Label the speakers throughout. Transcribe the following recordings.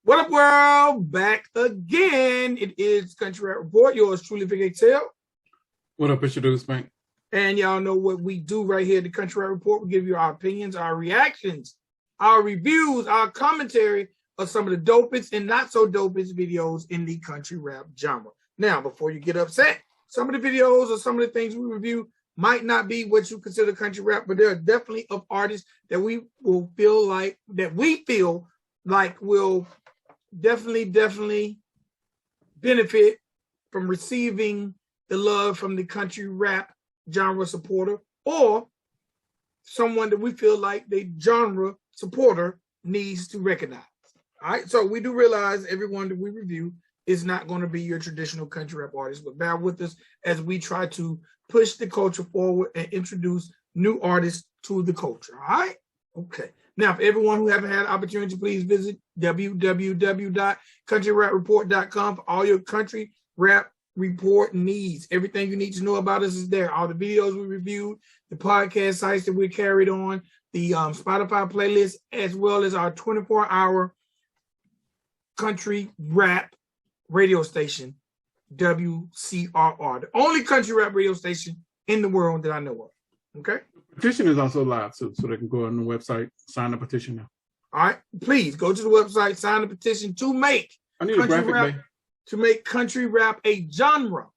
Speaker 1: What up, world? Back again. It is Country Rap Report. Yours truly, Big Excel.
Speaker 2: What up, it's your dude, Spank.
Speaker 1: And y'all know what we do right here at the Country Rap Report. We give you our opinions, our reactions, our reviews, our commentary of some of the dopest and not so dopest videos in the country rap genre. Now, before you get upset, some of the videos or some of the things we review might not be what you consider country rap, but there are definitely of artists that we feel like will definitely benefit from receiving the love from the country rap genre supporter, or someone that we feel like the genre supporter needs to recognize. All right, so we do realize everyone that we review is not going to be your traditional country rap artist, but bear with us as we try to push the culture forward and introduce new artists to the culture. All right, okay. Now, for everyone who haven't had an opportunity, please visit www.countryrapreport.com for all your country rap report needs. Everything you need to know about us is there. All the videos we reviewed, the podcast sites that we carried on, the Spotify playlist, as well as our 24-hour country rap radio station, WCRR, the only country rap radio station in the world that I know of. Okay?
Speaker 2: Petition is also live, so they can go on the website, sign the petition now.
Speaker 1: All right, please go to the website, sign the petition to make country rap a genre.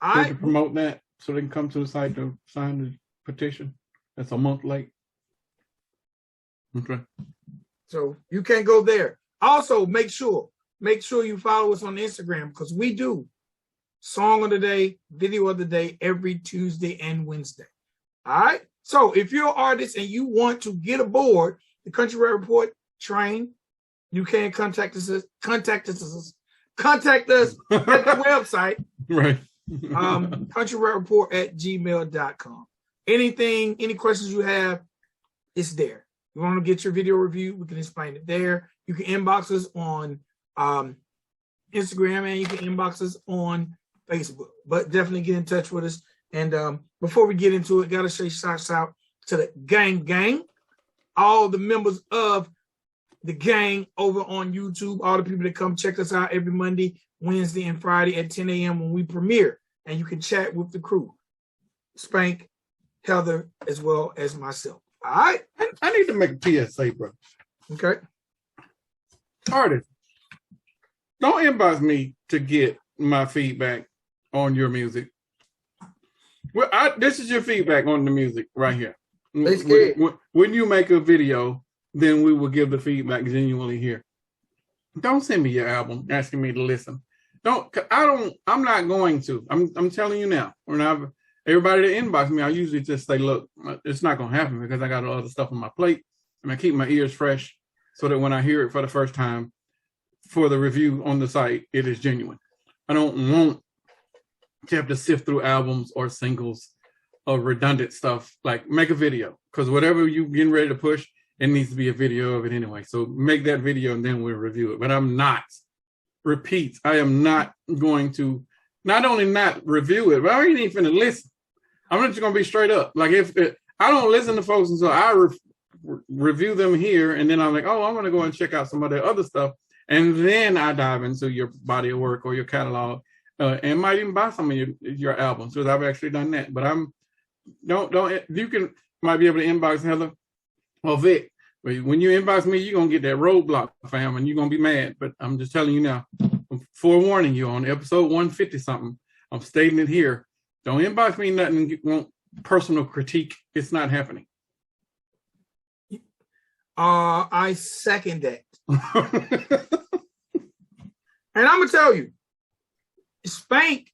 Speaker 1: All right,
Speaker 2: to promote that so they can come to the site to sign the petition. That's a month late. Okay.
Speaker 1: So you can go there. Also, make sure you follow us on Instagram, because we do song of the day, video of the day every Tuesday and Wednesday. All right. So if you're an artist and you want to get aboard the Country Rap Report train, you can contact us at the website,
Speaker 2: right?
Speaker 1: countryrapreport@gmail.com. Any questions you have, it's there. You want to get your video review, we can explain it there. You can inbox us on Instagram, and you can inbox us on Facebook. But definitely get in touch with us. And before we get into it, got to say shouts out to the gang, all the members of the gang over on YouTube, all the people that come check us out every Monday, Wednesday, and Friday at 10 a.m. when we premiere. And you can chat with the crew, Spank, Heather, as well as myself. All right?
Speaker 2: I need to make a PSA, bro.
Speaker 1: Okay.
Speaker 2: Artist, don't inbox me to get my feedback on your music. Well, this is your feedback on the music right here. When you make a video, then we will give the feedback genuinely here. Don't send me your album asking me to listen. I'm not going to. I'm telling you now. Everybody that inbox me, I usually just say, look, it's not going to happen because I got other stuff on my plate, and I keep my ears fresh so that when I hear it for the first time for the review on the site, it is genuine. I don't want to have to sift through albums or singles or redundant stuff. Like, make a video, because whatever you're getting ready to push, it needs to be a video of it anyway. So make that video and then we'll review it. But I am not going to not only not review it, but I ain't even finna listen. I'm just going to be straight up. Like, if I don't listen to folks until I review them here, and then I'm like, oh, I'm going to go and check out some of their other stuff. And then I dive into your body of work or your catalog. And might even buy some of your albums, because I've actually done that. But might be able to inbox Heather or Vic. But when you inbox me, you're gonna get that roadblock, fam, and you're gonna be mad. But I'm just telling you now, I'm forewarning you on episode 150 something. I'm stating it here. Don't inbox me nothing. Want personal critique? It's not happening.
Speaker 1: I second that. And I'm gonna tell you, Spank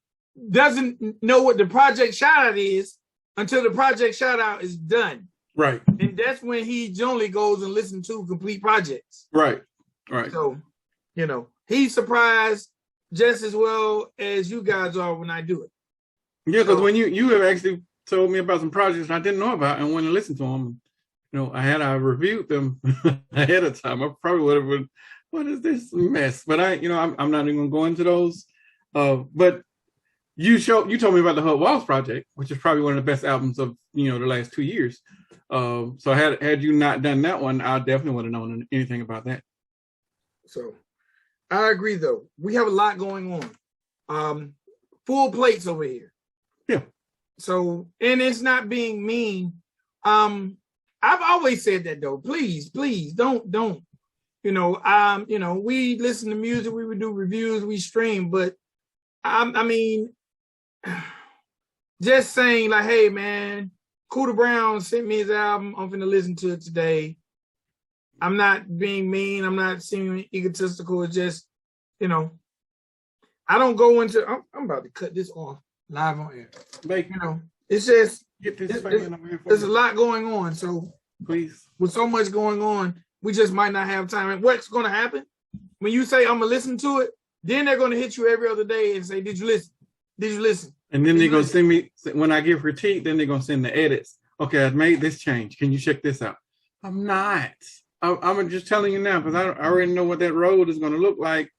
Speaker 1: doesn't know what the project shout out is until the project shout out is done.
Speaker 2: Right.
Speaker 1: And that's when he generally goes and listens to complete projects.
Speaker 2: Right.
Speaker 1: So, he's surprised just as well as you guys are when I do it.
Speaker 2: Yeah, because when you have actually told me about some projects I didn't know about and went and listened to them, I reviewed them ahead of time. I probably would have been, what is this mess? But I'm not even going to go into those. But you told me about the Hub Walls project, which is probably one of the best albums of the last 2 years. So had you not done that one, I definitely would have known anything about that.
Speaker 1: So I agree, though. We have a lot going on. Full plates over here.
Speaker 2: Yeah.
Speaker 1: So, and it's not being mean. I've always said that, though. Please, don't. We listen to music, we would do reviews, we stream, but I mean, just saying like, hey, man, Cooter Brown sent me his album. I'm going to listen to it today. I'm not being mean. I'm not seeming egotistical. It's just, I don't go into, I'm about to cut this off live on air.
Speaker 2: Like,
Speaker 1: it's just,
Speaker 2: get this
Speaker 1: there's a lot going on. So
Speaker 2: please,
Speaker 1: with so much going on, we just might not have time. And what's going to happen when you say, I'm going to listen to it, then they're going to hit you every other day and say, did you listen? Did you listen?
Speaker 2: And then they're going to send me, when I give critique, then they're going to send the edits. Okay, I've made this change. Can you check this out? I'm not. I'm just telling you now because I already know what that road is going to look like.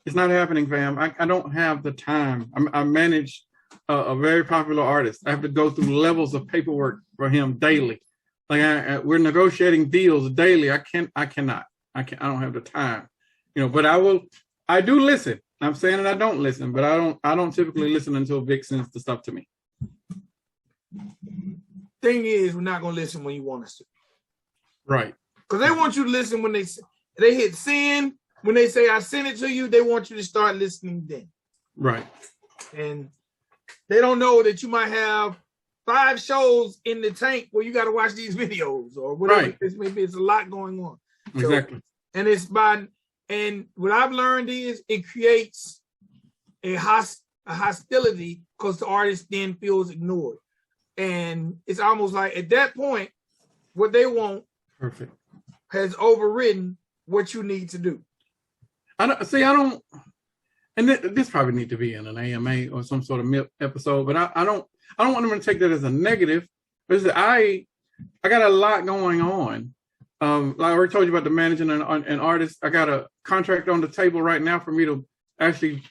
Speaker 2: It's not happening, fam. I don't have the time. I manage a very popular artist. I have to go through levels of paperwork for him daily. Like we're negotiating deals daily. I cannot. I don't have the time. But I do listen. I'm saying that I don't listen, but I don't typically listen until Vic sends the stuff to me.
Speaker 1: Thing is, we're not gonna listen when you want us to.
Speaker 2: Right.
Speaker 1: Because they want you to listen when they hit send. When they say I sent it to you, they want you to start listening then.
Speaker 2: Right.
Speaker 1: And they don't know that you might have 5 shows in the tank where you got to watch these videos or whatever.
Speaker 2: Right.
Speaker 1: It's a lot going on.
Speaker 2: Exactly.
Speaker 1: So, and what I've learned is it creates a hostility because the artist then feels ignored. And it's almost like at that point, what they want has overridden what you need to do.
Speaker 2: I don't, and this probably need to be in an AMA or some sort of MIP episode, but I don't want them to take that as a negative. Because I got a lot going on. Like I already told you about the managing an artist. I got a contract on the table right now for me to actually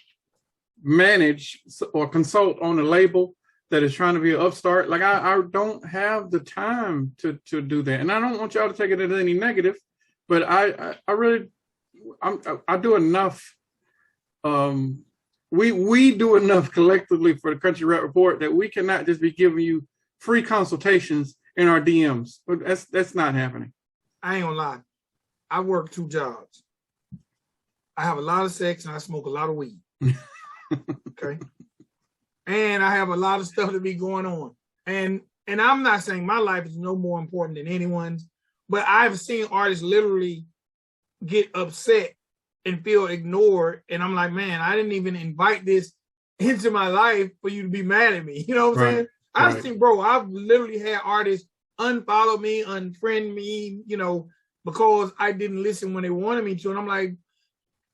Speaker 2: manage or consult on a label that is trying to be an upstart. Like I don't have the time to do that, and I don't want y'all to take it as any negative. But I really do enough. We do enough collectively for the Country Rap Report that we cannot just be giving you free consultations in our DMs. That's not happening.
Speaker 1: I ain't gonna lie. I work 2 jobs. I have a lot of sex and I smoke a lot of weed. Okay. And I have a lot of stuff to be going on. And I'm not saying my life is no more important than anyone's, but I've seen artists literally get upset and feel ignored. And I'm like, man, I didn't even invite this into my life for you to be mad at me. You know what I'm saying? I've seen, I've literally had artists unfollow me, unfriend me, because I didn't listen when they wanted me to. And I'm like,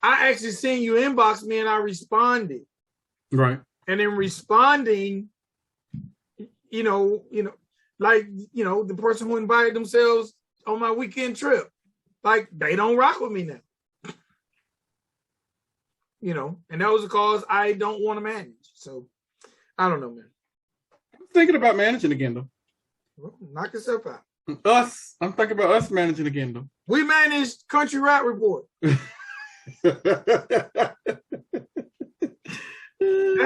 Speaker 1: I actually seen you inbox me and I responded.
Speaker 2: Right.
Speaker 1: And in responding, the person who invited themselves on my weekend trip, like they don't rock with me now. And that was because I don't want to manage. So I don't know, man.
Speaker 2: I'm thinking about managing again, though.
Speaker 1: Well, knock yourself out.
Speaker 2: I'm thinking about us managing again, though.
Speaker 1: We managed Country Rap Report. That's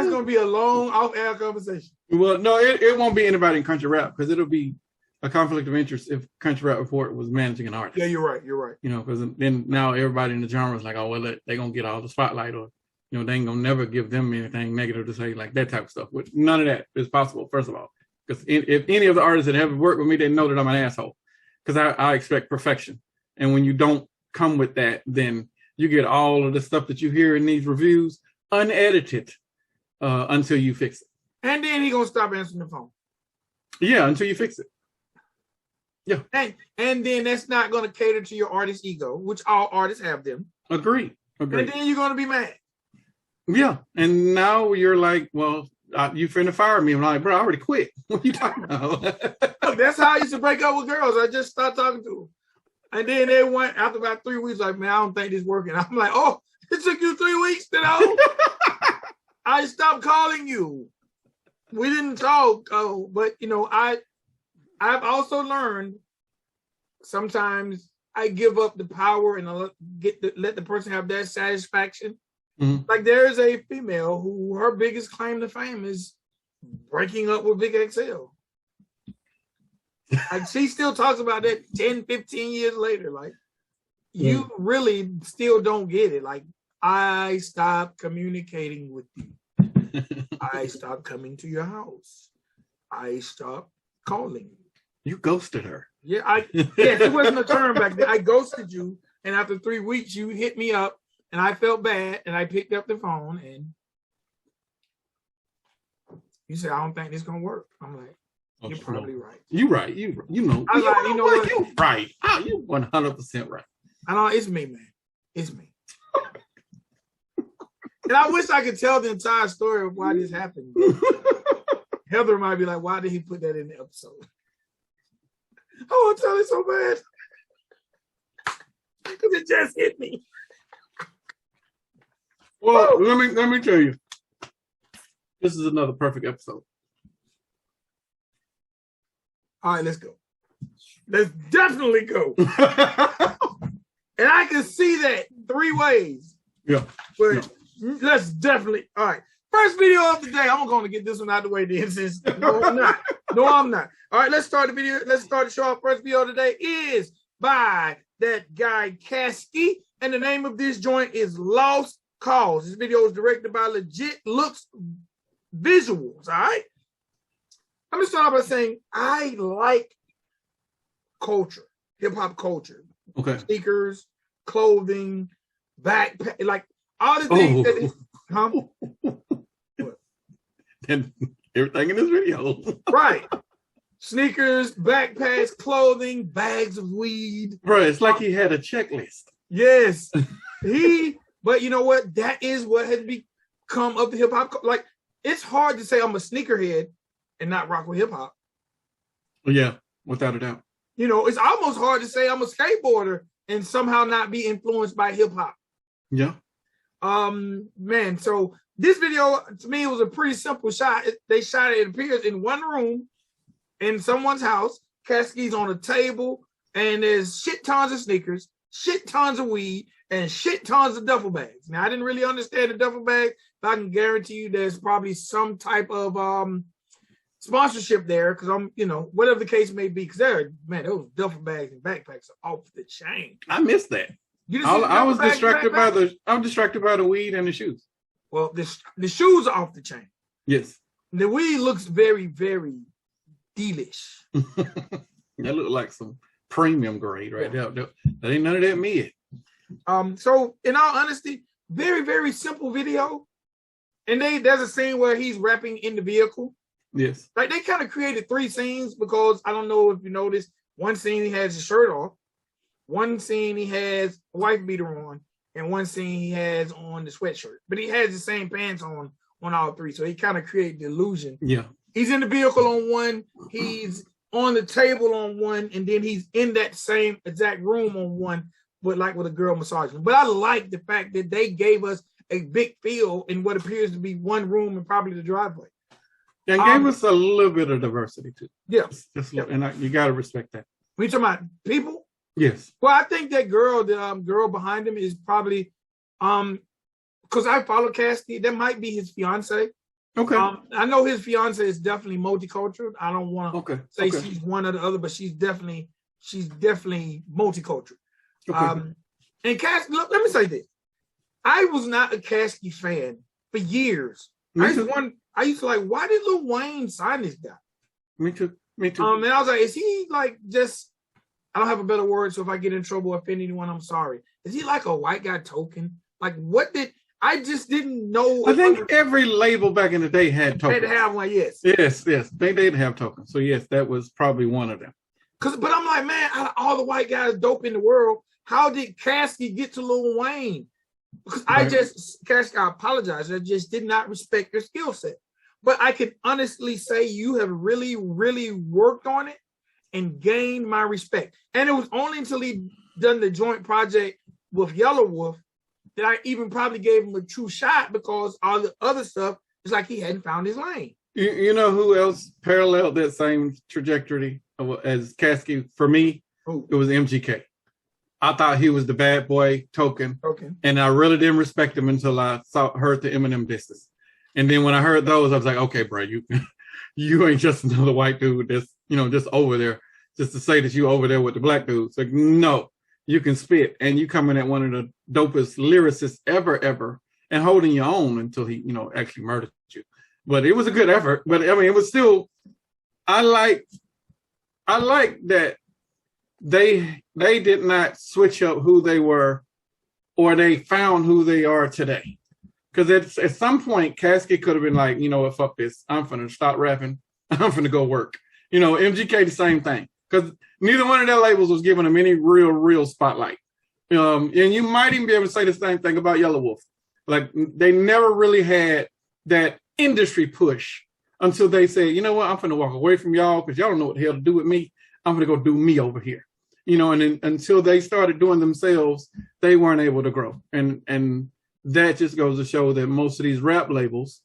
Speaker 1: going to be a long off-air conversation.
Speaker 2: Well, no, it won't be anybody in country rap because it'll be a conflict of interest if Country Rap Report was managing an artist.
Speaker 1: Yeah, you're right.
Speaker 2: Because then now everybody in the genre is like, oh, well, they're going to get all the spotlight, or, they ain't going to never give them anything negative to say, like that type of stuff. Which none of that is possible, first of all. Because if any of the artists that have worked with me, they know that I'm an asshole. Because I expect perfection. And when you don't come with that, then you get all of the stuff that you hear in these reviews unedited until you fix it.
Speaker 1: And then he gonna stop answering the phone.
Speaker 2: Yeah, until you fix it. Yeah.
Speaker 1: And then that's not gonna cater to your artist ego, which all artists have them.
Speaker 2: Agreed.
Speaker 1: And then you're gonna be mad.
Speaker 2: Yeah. And now you're like, well, you finna fire me. I'm like, bro, I already quit. What are you talking about?
Speaker 1: Look, that's how I used to break up with girls. I just stopped talking to them. And then they went, after about 3 weeks, like, man, I don't think this is working. I'm like, oh, it took you 3 weeks to know? I stopped calling you. We didn't talk. Oh, but, I've also learned sometimes I give up the power and I let the person have that satisfaction.
Speaker 2: Mm-hmm.
Speaker 1: Like there is a female who her biggest claim to fame is breaking up with Big XL. Like she still talks about that 10, 15 years later. Like you really still don't get it. Like I stopped communicating with you. I stopped coming to your house. I stopped calling you.
Speaker 2: You ghosted her.
Speaker 1: Yeah, it wasn't a term back then. I ghosted you, and after 3 weeks, you hit me up, and I felt bad, and I picked up the phone, and you said, "I don't think this gonna work." I'm like, "You're probably right."
Speaker 2: You're right. You know.
Speaker 1: I was like, you know what?
Speaker 2: You're right. You 100% right.
Speaker 1: I know it's me, man. It's me. And I wish I could tell the entire story of why this happened. Heather might be like, "Why did he put that in the episode?" I want to tell it so bad because it just hit me.
Speaker 2: Well, let me tell you, this is another perfect episode.
Speaker 1: All right, let's go. Let's definitely go. And I can see that 3 ways.
Speaker 2: Yeah.
Speaker 1: But let's definitely. All right. First video of the day. I'm going to get this one out of the way then. No, I'm not. No, I'm not. All right, let's start the video. Let's start the show. Our first video of the day is by that guy Caskey. And the name of this joint is Lost Cause. This video is directed by Legit Looks Visuals. All right. I'm going to start by saying I like culture, hip hop culture.
Speaker 2: Okay.
Speaker 1: Sneakers, clothing, backpack, like all the things that is,
Speaker 2: and everything in this video.
Speaker 1: Right. Sneakers, backpacks, clothing, bags of weed.
Speaker 2: Bro, it's like he had a checklist.
Speaker 1: Yes. But you know what? That is what has become of the hip hop. Like, it's hard to say I'm a sneakerhead and not rock with hip hop.
Speaker 2: Yeah, without a doubt.
Speaker 1: You know, it's almost hard to say I'm a skateboarder and somehow not be influenced by hip hop.
Speaker 2: Yeah.
Speaker 1: Man, so this video, to me, it was a pretty simple shot. They shot it appears in one room in someone's house. Caskey's on a table, and there's shit tons of sneakers, shit tons of weed, and shit tons of duffel bags. Now, I didn't really understand the duffel bag, but I can guarantee you there's probably some type of sponsorship there, because I'm, whatever the case may be, because those duffel bags and backpacks are off the chain.
Speaker 2: I missed that. I was distracted by the weed and the shoes.
Speaker 1: Well, the shoes are off the chain.
Speaker 2: Yes.
Speaker 1: The weed looks very, very delish.
Speaker 2: That look like some premium grade right there. That ain't none of that mid.
Speaker 1: So in all honesty, very, very simple video. And there's a scene where he's rapping in the vehicle.
Speaker 2: Yes.
Speaker 1: Like they kind of created 3 scenes because I don't know if you noticed, one scene he has his shirt off, one scene he has a wife beater on, and one scene he has on the sweatshirt. But he has the same pants on all 3. So he kind of created the illusion.
Speaker 2: Yeah.
Speaker 1: He's in the vehicle on one, he's on the table on one, and then he's in that same exact room on one, but like with a girl massaging. But I like the fact that they gave us a big feel in what appears to be one room and probably the driveway.
Speaker 2: And gave us a little bit of diversity too.
Speaker 1: Yeah.
Speaker 2: And you got to respect that.
Speaker 1: We talking about people?
Speaker 2: Yes.
Speaker 1: Well, I think that girl, the girl behind him is probably, because I follow Caskey, that might be his fiance.
Speaker 2: Okay.
Speaker 1: I know his fiance is definitely multicultural. I don't want to say she's one or the other, but she's definitely multicultural.
Speaker 2: Okay.
Speaker 1: And Caskey, look, let me say this. I was not a Caskey fan for years. I used to like, why did Lil Wayne sign this guy?
Speaker 2: Me too.
Speaker 1: And I was like, is he like just, I don't have a better word, so if I get in trouble or offend anyone, I'm sorry. Is he like a white guy token? Like I just didn't know.
Speaker 2: I think every label back in the day had tokens.
Speaker 1: They had to have one, yes.
Speaker 2: Yes. They did have tokens. So yes, that was probably one of them.
Speaker 1: But I'm like, man, out of all the white guys dope in the world, how did Caskey get to Lil Wayne? Because Caskey, I apologize. I just did not respect your skill set. But I can honestly say you have really, really worked on it and gained my respect. And it was only until he done the joint project with Yellow Wolf that I even probably gave him a true shot, because all the other stuff is like he hadn't found his lane.
Speaker 2: You know who else paralleled that same trajectory as Caskey for me?
Speaker 1: Who?
Speaker 2: It was MGK. I thought he was the bad boy token. And I really didn't respect him until I heard the Eminem disses. And then when I heard those, I was like, okay, bro, you ain't just another white dude that's, just over there, just to say that you over there with the black dudes. Like, no, you can spit, and you coming at one of the dopest lyricists ever, and holding your own until he, actually murdered you. But it was a good effort. But I mean, it was still, I like that they did not switch up who they were, or they found who they are today. Because at some point, Caskey could have been like, you know what, fuck this. I'm finna stop rapping. I'm finna go work. MGK, the same thing. Because neither one of their labels was giving them any real spotlight. And you might even be able to say the same thing about Yellow Wolf. Like, they never really had that industry push until they said, you know what, I'm finna walk away from y'all because y'all don't know what the hell to do with me. I'm gonna go do me over here. And then, until they started doing themselves, they weren't able to grow. And that just goes to show that most of these rap labels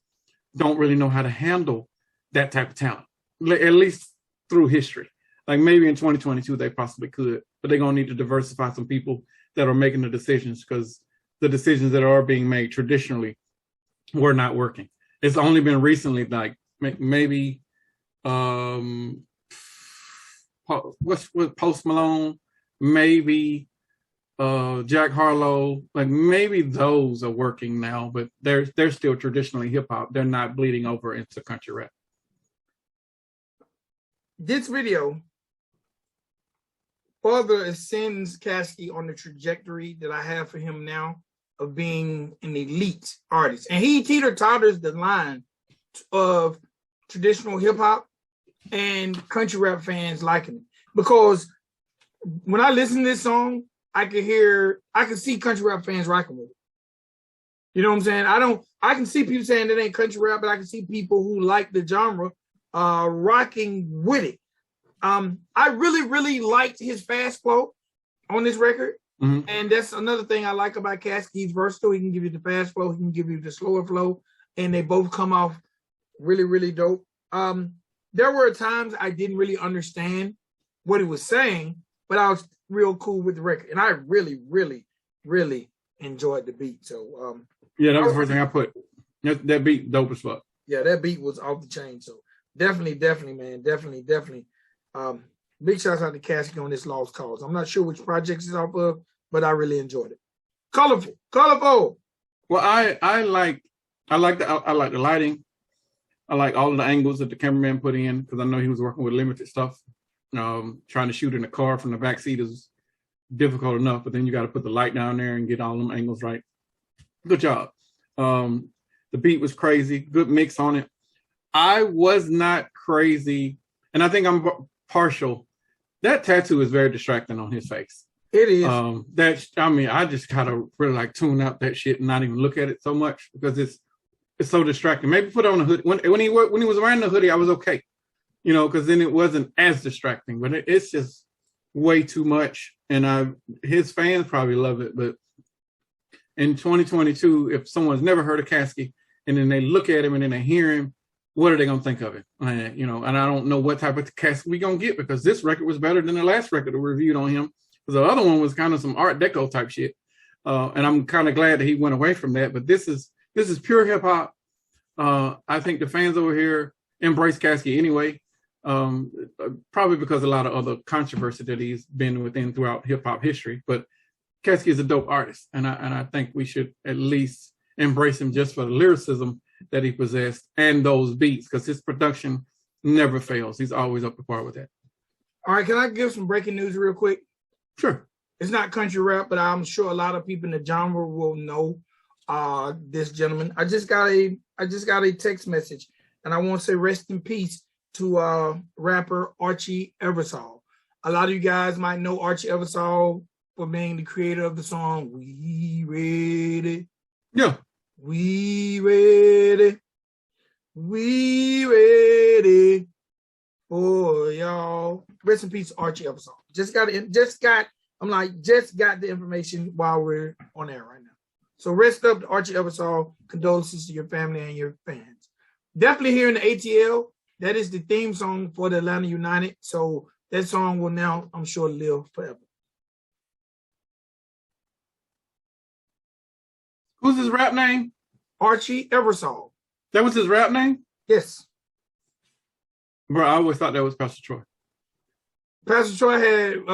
Speaker 2: don't really know how to handle that type of talent, at least through history. Like, maybe in 2022 they possibly could, but they're gonna need to diversify some people that are making the decisions, because the decisions that are being made traditionally were not working. It's only been recently, like maybe what's Post Malone, maybe Jack Harlow, like maybe those are working now, but they're still traditionally hip hop. They're not bleeding over into country rap.
Speaker 1: This video further ascends Caskey on the trajectory that I have for him now of being an elite artist. And he teeter-totters the line of traditional hip hop and country rap fans liking it. Because when I listen to this song, I can see country rap fans rocking with it. You know what I'm saying? I can see people saying it ain't country rap, but I can see people who like the genre rocking with it. I really liked his fast flow on this record. Mm-hmm. And that's another thing I like about Caskey. He's versatile. He can give you the fast flow, he can give you the slower flow, and they both come off really dope. There were times I didn't really understand what he was saying, but I was real cool with the record. And I really enjoyed the beat. So
Speaker 2: yeah, that was the first thing I put. That beat dope as fuck.
Speaker 1: Yeah, that beat was off the chain. So definitely, man. Definitely. Big shouts out to Caskey on this Lost Cause. I'm not sure which projects it's off of, but I really enjoyed it. Colorful.
Speaker 2: Well, I like the lighting. I like all of the angles that the cameraman put in, because I know he was working with limited stuff. Trying to shoot in the car from the back seat is difficult enough, but then you got to put the light down there and get all them angles right. Good job. The beat was crazy. Good mix on it. I was not crazy, and I think I'm partial. That tattoo is very distracting on his face.
Speaker 1: It is.
Speaker 2: I just kind of really like tune out that shit and not even look at it so much, because it's so distracting. Maybe put on a hoodie. When he was wearing the hoodie, I was okay, because then it wasn't as distracting. But it's just way too much, and his fans probably love it. But in 2022, if someone's never heard of Caskey and then they look at him and then they hear him, what are they gonna think of it? And I don't know what type of Caskey we gonna get, because this record was better than the last record we reviewed on him. The other one was kind of some Art Deco type shit, and I'm kind of glad that he went away from that. But this is pure hip hop. I think the fans over here embrace Caskey anyway, probably because a lot of other controversy that he's been within throughout hip hop history. But Caskey is a dope artist, and I think we should at least embrace him just for the lyricism that he possessed and those beats, because his production never fails. He's always up to par with that.
Speaker 1: All right, can I give some breaking news real quick?
Speaker 2: Sure.
Speaker 1: It's not country rap, but I'm sure a lot of people in the genre will know this gentleman. I just got a text message, and I want to say rest in peace to rapper Archie Eversole. A lot of you guys might know Archie Eversole for being the creator of the song "We Ready."
Speaker 2: Yeah.
Speaker 1: We ready for y'all. Rest in peace, Archie Eversole. Just got the information while we're on air right now. So rest up to Archie Eversole. Condolences to your family and your fans. Definitely here in the ATL, that is the theme song for the Atlanta United. So that song will now, I'm sure, live forever.
Speaker 2: Who's his rap name?
Speaker 1: Archie Eversole.
Speaker 2: That was his rap name?
Speaker 1: Yes.
Speaker 2: Bro, I always thought that was Pastor Troy.
Speaker 1: Pastor Troy had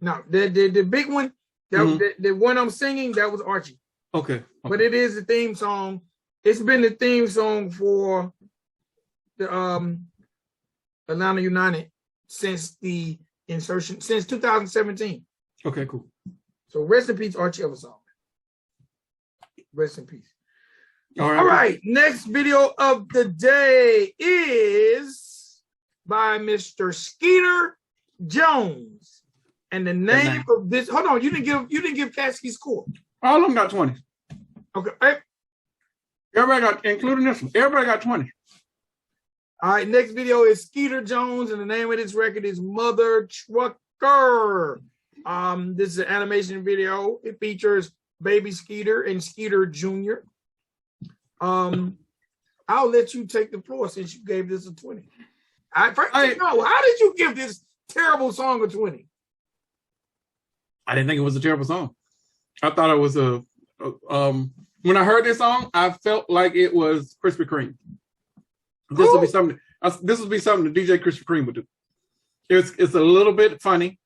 Speaker 1: no, the big one, the one I'm singing, that was Archie.
Speaker 2: Okay.
Speaker 1: But it is the theme song. It's been the theme song for the Atlanta United since the insertion, since 2017.
Speaker 2: Okay, cool.
Speaker 1: So rest in peace, Archie Eversole. Rest in peace.
Speaker 2: All
Speaker 1: right. Next video of the day is by Mr. Skeeter Jones. And the name of this, hold on, you didn't give Caskey's score.
Speaker 2: All of them got 20.
Speaker 1: Okay. Hey.
Speaker 2: Everybody got, including this one, everybody got 20.
Speaker 1: All right, next video is Skeeter Jones, and the name of this record is Mother Trucker. This is an animation video. It features Baby Skeeter and Skeeter Jr. I'll let you take the floor since you gave this a 20. How did you give this terrible song a 20?
Speaker 2: I didn't think it was a terrible song. I thought it was when I heard this song, I felt like it was Krispy Kreme. This would be something. This would be something that DJ Krispy Kreme would do. It's a little bit funny,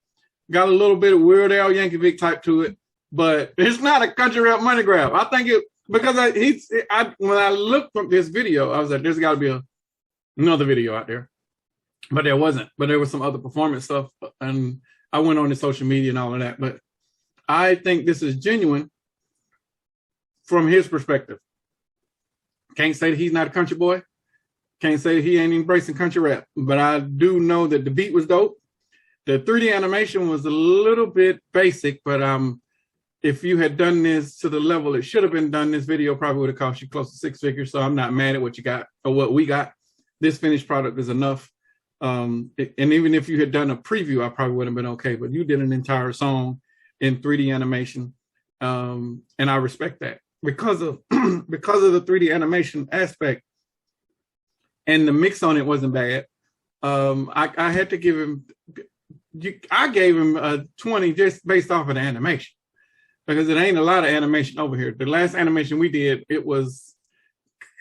Speaker 2: got a little bit of Weird Al Yankovic type to it, but it's not a country rap money grab. I think it because when I looked from this video, I was like, there's got to be another video out there, but there wasn't. But there was some other performance stuff, and I went on the social media and all of that. But I think this is genuine from his perspective. Can't say that he's not a country boy. Can't say he ain't embracing country rap. But I do know that the beat was dope. The 3D animation was a little bit basic, but if you had done this to the level it should have been done, this video probably would have cost you close to 6 figures. So I'm not mad at what you got or what we got. This finished product is enough. And even if you had done a preview, I probably would have been okay. But you did an entire song in 3D animation, and I respect that because of the 3D animation aspect, and the mix on it wasn't bad. I had to give him. I gave him a 20 just based off of the animation because it ain't a lot of animation over here. The last animation we did, it was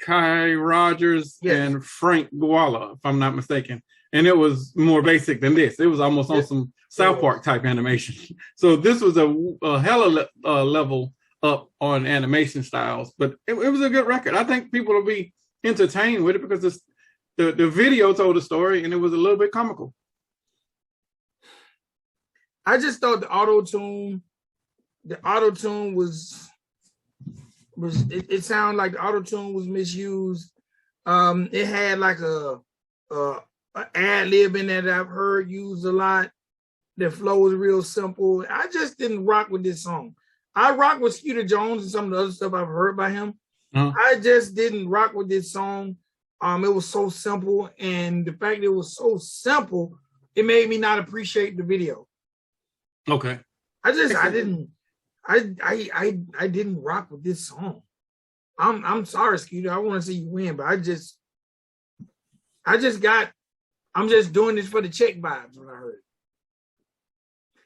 Speaker 2: Kai Rogers and Frank Guala, if I'm not mistaken. And it was more basic than this. It was almost on some South Park type animation. So this was a hell of a level up on animation styles, but it was a good record. I think people will be entertained with it because the video told a story and it was a little bit comical.
Speaker 1: I just thought the auto-tune was it sounded like the auto-tune was misused. It had like a ad lib in there that I've heard used a lot. The flow was real simple. I just didn't rock with this song. I rock with Skeeter Jones and some of the other stuff I've heard by him. I just didn't rock with this song. It was so simple, and the fact that it was so simple, it made me not appreciate the video.
Speaker 2: Okay.
Speaker 1: I didn't rock with this song. I'm sorry, Skeeter. I want to see you win, but I'm just doing this for the check vibes when I heard it.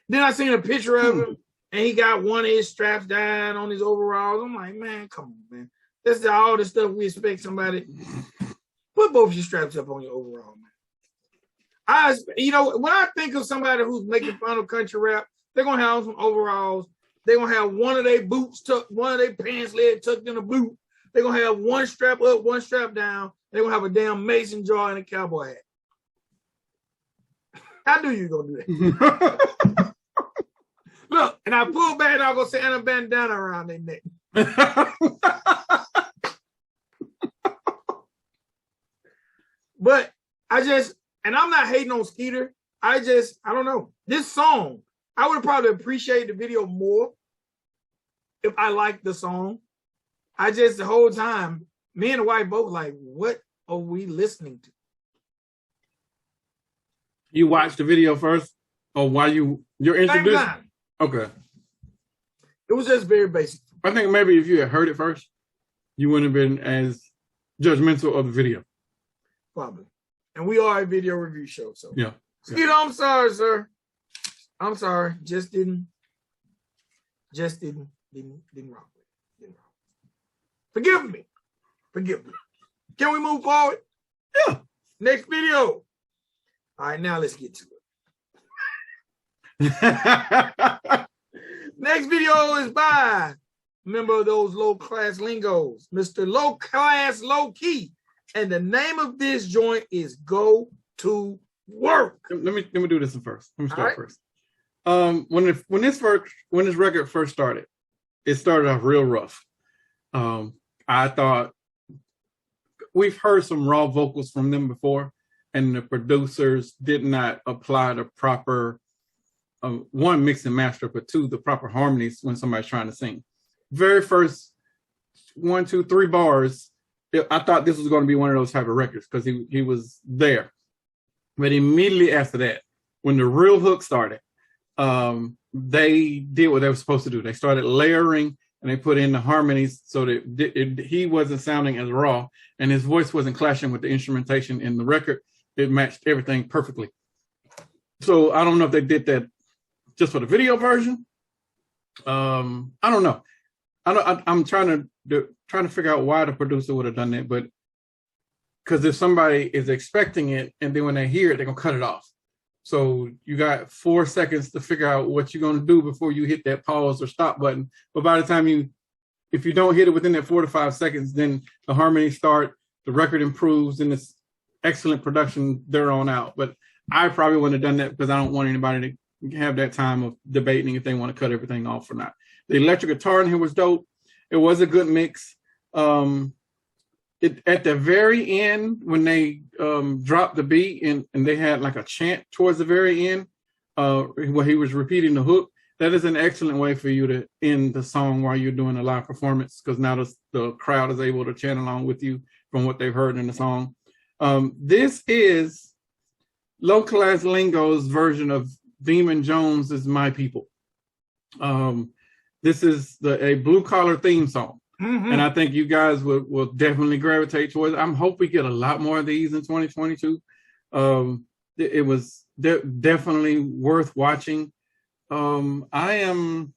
Speaker 1: Then I seen a picture of him, and he got one of his straps down on his overalls. I'm like, man, come on, man. That's all the stuff we expect somebody. Put both your straps up on your overall, man. When I think of somebody who's making fun of country rap, they're gonna have some overalls. They're gonna have one of their boots tucked, one of their pants leg tucked in a boot. They're gonna have one strap up, one strap down. They're gonna have a damn mason jar and a cowboy hat. How do you gonna do that? Look, and I pull back and I'll go Santa bandana around their neck. But and I'm not hating on Skeeter. I don't know. This song, I would probably appreciate the video more if I liked the song. The whole time, me and the wife both like, what are we listening to?
Speaker 2: You watched the video first, or while you're introduced? Okay.
Speaker 1: It was just very basic.
Speaker 2: I think maybe if you had heard it first, you wouldn't have been as judgmental of the video.
Speaker 1: Probably. And we are a video review show, so
Speaker 2: yeah.
Speaker 1: Skeeter, I'm sorry, sir. I'm sorry. Just didn't rock with it. Forgive me. Forgive me. Can we move forward?
Speaker 2: Yeah.
Speaker 1: Next video. All right, now let's get to it. Next video is by a member of those low-class lingos, Mr. Lowklass Lowkey. And the name of this joint is Go to Work.
Speaker 2: Let me do this one first. Let me start first. When this record first started, it started off real rough. I thought we've heard some raw vocals from them before, and the producers did not apply the proper one, mix and master, but two, the proper harmonies when somebody's trying to sing. Very first 1, 2, 3 bars, I thought this was going to be one of those type of records because he was there. But immediately after that, when the real hook started, they did what they were supposed to do. They started layering and they put in the harmonies so that he wasn't sounding as raw and his voice wasn't clashing with the instrumentation in the record. It matched everything perfectly. So I don't know if they did that just for the video version. I don't know. I'm trying to figure out why the producer would have done that, but because if somebody is expecting it and then when they hear it, they're gonna cut it off. So you got 4 seconds to figure out what you're gonna do before you hit that pause or stop button. But by the time if you don't hit it within that 4 to 5 seconds, then the harmonies start, the record improves, and it's excellent production there on out. But I probably wouldn't have done that because I don't want anybody to have that time of debating if they want to cut everything off or not. The electric guitar in here was dope. It was a good mix. At the very end, when they dropped the beat and they had like a chant towards the very end, where he was repeating the hook, that is an excellent way for you to end the song while you're doing a live performance, because now the crowd is able to chant along with you from what they've heard in the song. This is Lowklass Lingo's version of Demon Jones is My People. This is a blue collar theme song. Mm-hmm. And I think you guys will definitely gravitate towards it. I hope we get a lot more of these in 2022. It was definitely worth watching. I am,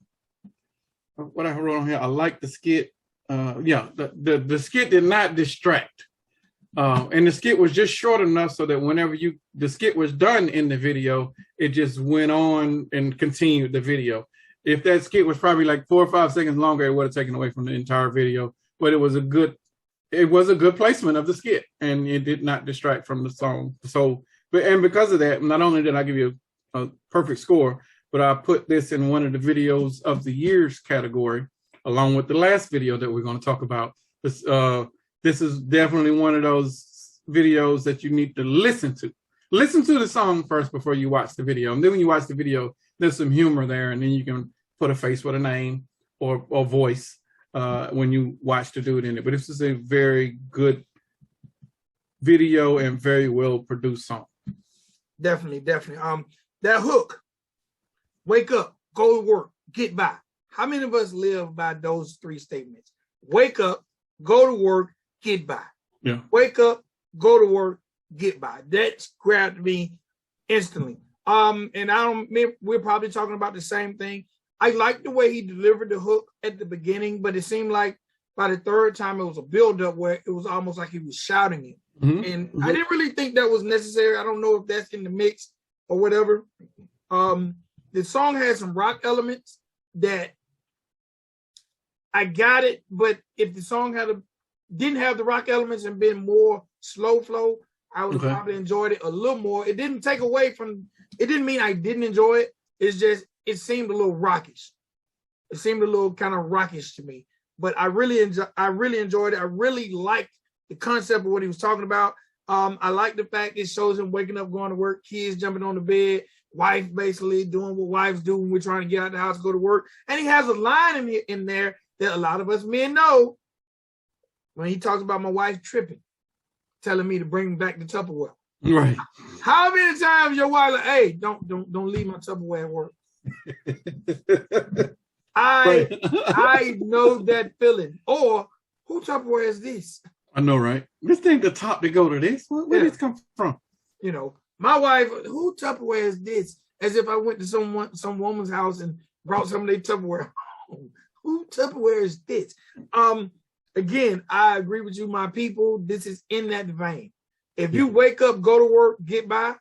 Speaker 2: what I wrote on here, I like the skit. The skit did not distract. And the skit was just short enough so that whenever the skit was done in the video, it just went on and continued the video. If that skit was probably like 4 or 5 seconds longer, it would have taken away from the entire video. But it was a good placement of the skit, and it did not distract from the song. So, and because of that, not only did I give you a perfect score, but I put this in one of the videos of the year's category, along with the last video that we're going to talk about. This is definitely one of those videos that you need to listen to. Listen to the song first before you watch the video. And then when you watch the video, there's some humor there, and then you can put a face with a name or voice when you watch the dude in it. But this is a very good video and very well produced song.
Speaker 1: Definitely. That hook, wake up, go to work, get by. How many of us live by those 3 statements? Wake up, go to work, get by.
Speaker 2: Yeah.
Speaker 1: Wake up, go to work, get by. That's grabbed me instantly. And we're probably talking about the same thing. I like the way he delivered the hook at the beginning, but it seemed like by the 3rd time it was a build-up where it was almost like he was shouting it. Mm-hmm. And I didn't really think that was necessary. I don't know if that's in the mix or whatever. The song has some rock elements that I got it, but if the song didn't have the rock elements and been more slow flow, I would probably enjoyed it a little more. It didn't take away from, it didn't mean I didn't enjoy it. It's just, it seemed a little rockish. It seemed a little kind of rockish to me, but I really enjoyed it. I really liked the concept of what he was talking about. I like the fact it shows him waking up, going to work, kids jumping on the bed, wife basically doing what wives do when we're trying to get out of the house, go to work. And he has a line in there that a lot of us men know when he talks about my wife tripping, telling me to bring back the Tupperware.
Speaker 2: Right.
Speaker 1: How many times your wife like, hey, don't leave my Tupperware at work? I know that feeling. Or who Tupperware is this?
Speaker 2: I know, right? This ain't the top to go to this. Where did this come from?
Speaker 1: You know, my wife, who Tupperware is this? As if I went to some woman's house and brought some of their Tupperware home. Who Tupperware is this? again, I agree with you, my people. This is in that vein. If you wake up, go to work, get by,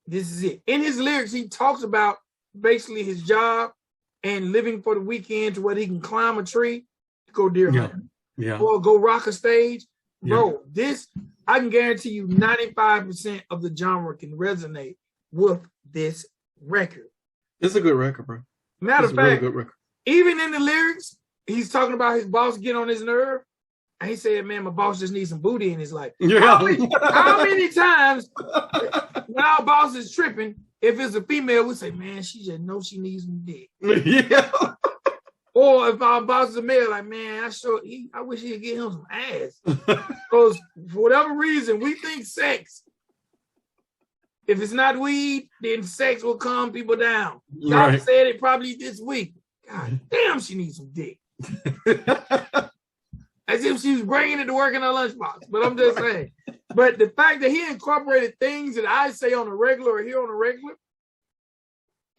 Speaker 1: this is it. In his lyrics, he talks about basically his job and living for the weekend to where he can climb a tree, go deer hunting, or go rock a stage. Bro, this, I can guarantee you 95% of the genre can resonate with this record.
Speaker 2: It's a good record, bro.
Speaker 1: Matter of fact,
Speaker 2: really good record.
Speaker 1: Even in the lyrics, he's talking about his boss getting on his nerve. And he said, man, my boss just needs some booty in his life.
Speaker 2: Yeah.
Speaker 1: How many times when our boss is tripping, if it's a female, we say, man, she just knows she needs some dick.
Speaker 2: Yeah.
Speaker 1: Or if our boss is a male, like, man, I wish he'd get him some ass. Because for whatever reason, we think sex, if it's not weed, then sex will calm people down. Doctor said it probably this week. God damn, she needs some dick. As if she was bringing it to work in her lunchbox. But I'm just saying. But the fact that he incorporated things that I say on a regular or hear on a regular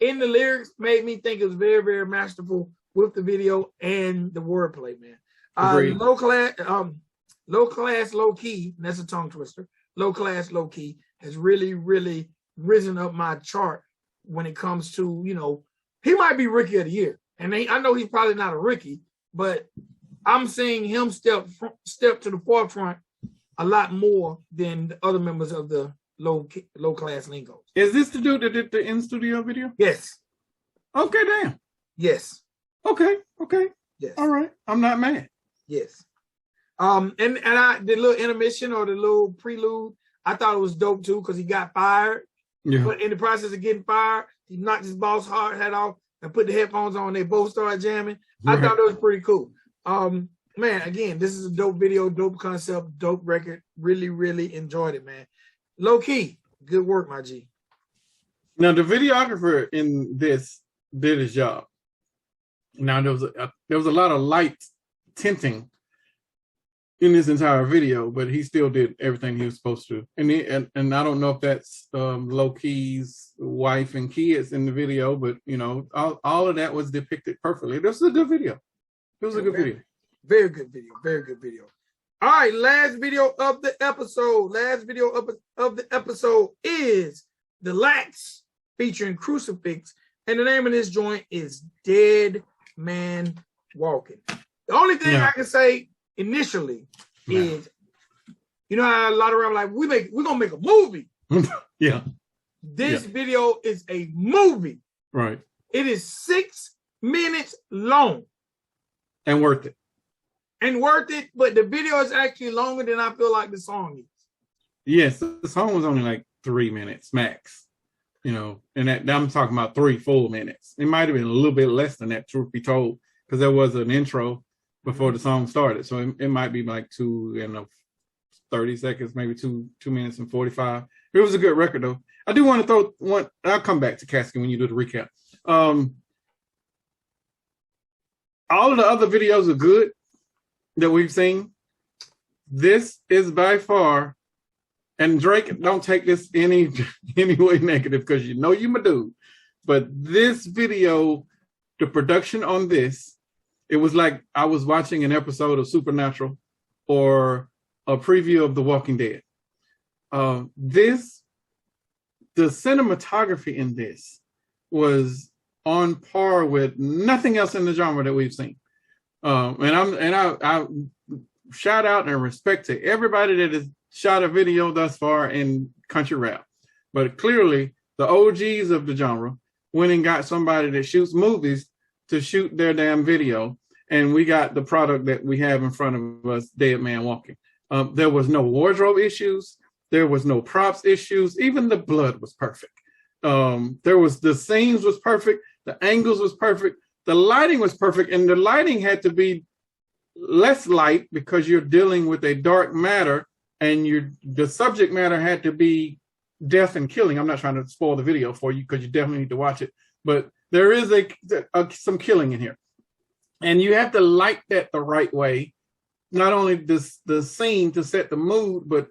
Speaker 1: in the lyrics made me think it was very, very masterful with the video and the wordplay, man. Lowklass Lowkey, that's a tongue twister. Lowklass Lowkey has really, really risen up my chart when it comes to, you know, he might be Rookie of the Year. And I know he's probably not a rookie, but I'm seeing him step to the forefront a lot more than the other members of the Lowklass Lingo.
Speaker 2: Is this the dude that did the in-studio video?
Speaker 1: Yes.
Speaker 2: Okay, damn.
Speaker 1: Yes.
Speaker 2: Okay.
Speaker 1: Yes.
Speaker 2: All right. I'm not mad.
Speaker 1: Yes. And I the little intermission or the little prelude, I thought it was dope too because he got fired. Yeah. But in the process of getting fired, he knocked his boss hard head off and put the headphones on. They both started jamming. I thought that was pretty cool. Man, again, this is a dope video, dope concept, dope record. Really, really enjoyed it, man. Low key, good work, my G.
Speaker 2: Now, the videographer in this did his job. Now, there was a lot of light tinting in this entire video, but he still did everything he was supposed to. And I don't know if that's Low Key's wife and kids in the video, but you know, all of that was depicted perfectly. This was a good video. It was a good video.
Speaker 1: Very good video. Very good video. All right, last video of the episode. Last video of the episode is The Lax featuring Crucifix. And the name of this joint is Dead Man Walking. The only thing I can say initially is, you know how a lot of rappers like, we're gonna make a movie. This video is a movie.
Speaker 2: Right.
Speaker 1: It is 6 minutes long.
Speaker 2: And worth it. But the video is actually longer than I feel like the song is. Yes, the song was only like 3 minutes max. You know, and I'm talking about 3 full minutes. It might have been a little bit less than that, truth be told, because there was an intro before the song started. So it might be like 30 seconds, maybe 2 minutes and 45. It was a good record though. I do want to throw one. I'll come back to Caskey when you do the recap. All of the other videos are good that we've seen. This is by far, and Drake, don't take this any way negative because you know you my dude. But this video, the production on this, it was like I was watching an episode of Supernatural or a preview of The Walking Dead. The cinematography in this was on par with nothing else in the genre that we've seen. I shout out and respect to everybody that has shot a video thus far in country rap. But clearly, the OGs of the genre went and got somebody that shoots movies to shoot their damn video. And we got the product that we have in front of us, Dead Man Walking. There was no wardrobe issues. There was no props issues. Even the blood was perfect. The scenes was perfect. The angles was perfect. The lighting was perfect. And the lighting had to be less light because you're dealing with a dark matter, and the subject matter had to be death and killing. I'm not trying to spoil the video for you because you definitely need to watch it. But there is some killing in here. And you have to light that the right way. Not only the scene to set the mood, but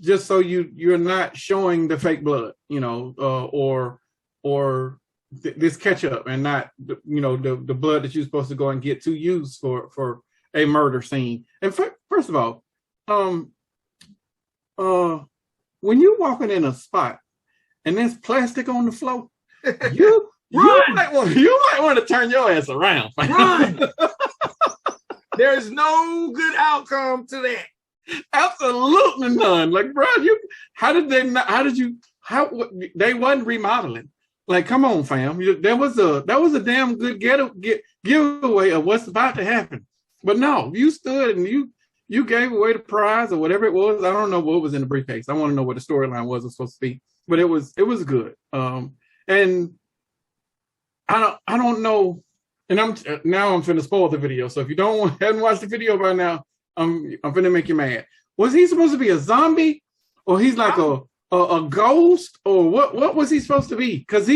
Speaker 2: just so you're not showing the fake blood, you know, or this ketchup, and not the blood that you're supposed to go and get to use for a murder scene. And first of all, when you're walking in a spot and there's plastic on the floor, you might want to turn your ass around.
Speaker 1: Run. There's no good outcome to that.
Speaker 2: Absolutely none. Like, bro, they wasn't remodeling. Like, come on, fam. That was a damn good giveaway of what's about to happen. But no, you stood and you gave away the prize or whatever it was. I don't know what was in the briefcase. I want to know what the storyline was supposed to be. But it was good. And I don't know. And I'm finna spoil the video. So if you haven't watched the video by now, I'm finna make you mad. Was he supposed to be a zombie, or he's like a ghost, or what was he supposed to be? Because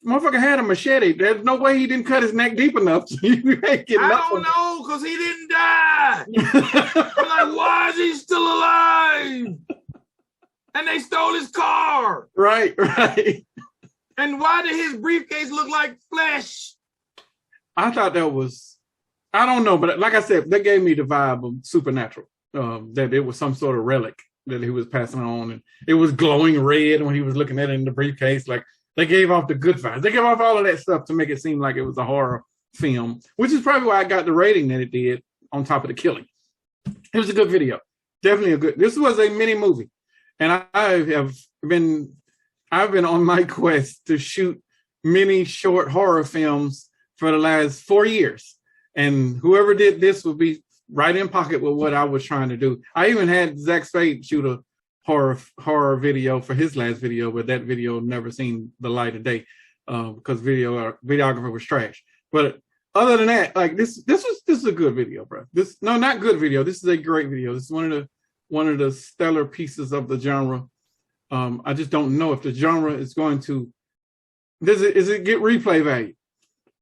Speaker 2: motherfucker had a machete. There's no way he didn't cut his neck deep enough. So you ain't getting
Speaker 1: I don't know, because he didn't die. I'm like, why is he still alive? And they stole his car.
Speaker 2: Right.
Speaker 1: And why did his briefcase look like flesh?
Speaker 2: I thought that was, I don't know, but like I said, that gave me the vibe of supernatural, that it was some sort of relic that he was passing on, and it was glowing red when he was looking at it in the briefcase. Like, they gave off the good vibes. They gave off all of that stuff to make it seem like it was a horror film, which is probably why I got the rating that it did on top of the killing. It was a good video. Definitely this was a mini movie. And I've been on my quest to shoot mini short horror films for the last 4 years. And whoever did this would be right in pocket with what I was trying to do. I even had Zach Spade shoot a horror video for his last video, but that video never seen the light of day because videographer was trash. But other than that, like this is a good video, bro. Not good video. This is a great video. This is one of the stellar pieces of the genre. I just don't know if the genre is going to, is it get replay value?